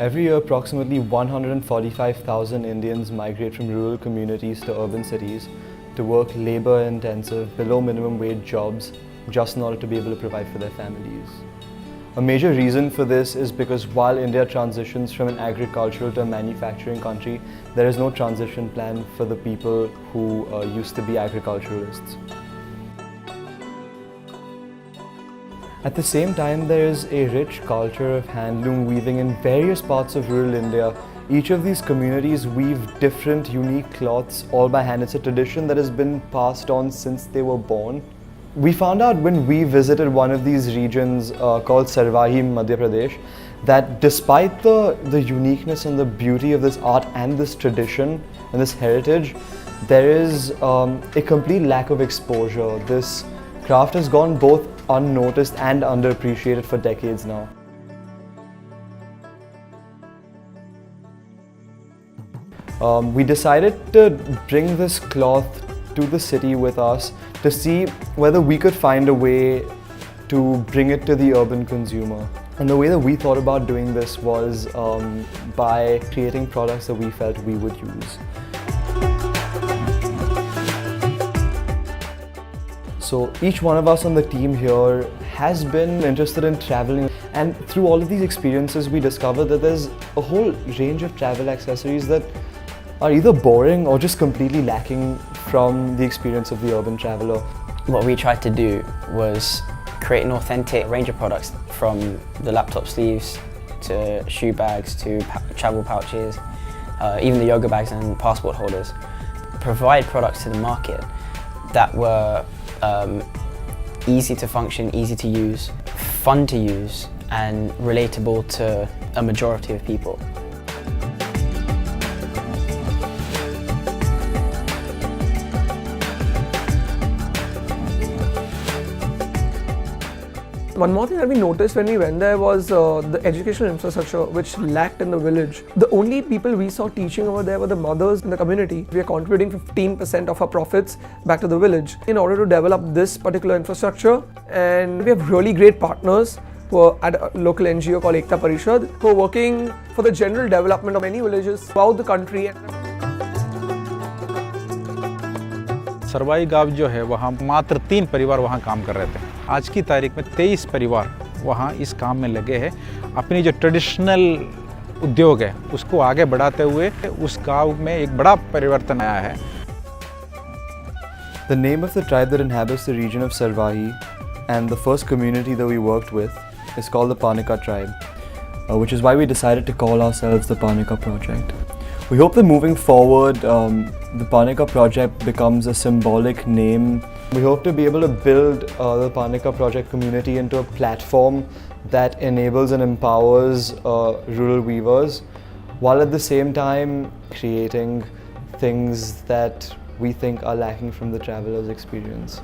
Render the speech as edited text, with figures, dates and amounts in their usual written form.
Every year, approximately 145,000 Indians migrate from rural communities to urban cities to work labor-intensive, below minimum wage jobs just in order to be able to provide for their families. A major reason for this is because while India transitions from an agricultural to a manufacturing country, there is no transition plan for the people who used to be agriculturalists. At the same time, there is a rich culture of handloom weaving in various parts of rural India. Each of these communities weave different unique cloths all by hand. It's a tradition that has been passed on since they were born. We found out when we visited one of these regions called Sarvahi, Madhya Pradesh, that despite the uniqueness and the beauty of this art and this tradition and this heritage, there is a complete lack of exposure. This craft has gone both unnoticed and underappreciated for decades now. We decided to bring this cloth to the city with us to see whether we could find a way to bring it to the urban consumer. And the way that we thought about doing this was by creating products that we felt we would use. So each one of us on the team here has been interested in traveling, and through all of these experiences we discovered that there's a whole range of travel accessories that are either boring or just completely lacking from the experience of the urban traveler. What we tried to do was create an authentic range of products, from the laptop sleeves to shoe bags to travel pouches, even the yoga bags and passport holders. Provide products to the market that were easy to function, easy to use, fun to use, and relatable to a majority of people. One more thing that we noticed when we went there was the educational infrastructure, which lacked in the village. The only people we saw teaching over there were the mothers in the community. We are contributing 15% of our profits back to the village in order to develop this particular infrastructure. And we have really great partners who are at a local NGO called Ekta Parishad, who are working for the general development of many villages throughout the country. सरवाई गांव जो है वहाँ मात्र 3 परिवार वहाँ काम कर रहे थे। आज की तारीख में 23 परिवार वहाँ इस काम में लगे हैं। अपनी जो ट्रेडिशनल उद्योग है उसको आगे बढ़ाते हुए उस गांव में एक बड़ा परिवर्तन आया है। The name of the tribe that inhabits the region of Sarvahi and the first community that we worked with is called the Panika tribe, which is why we decided to call ourselves the Panika Project. We hope that moving forward, the Panika Project becomes a symbolic name. We hope to be able to build the Panika Project community into a platform that enables and empowers rural weavers, while at the same time creating things that we think are lacking from the traveler's experience.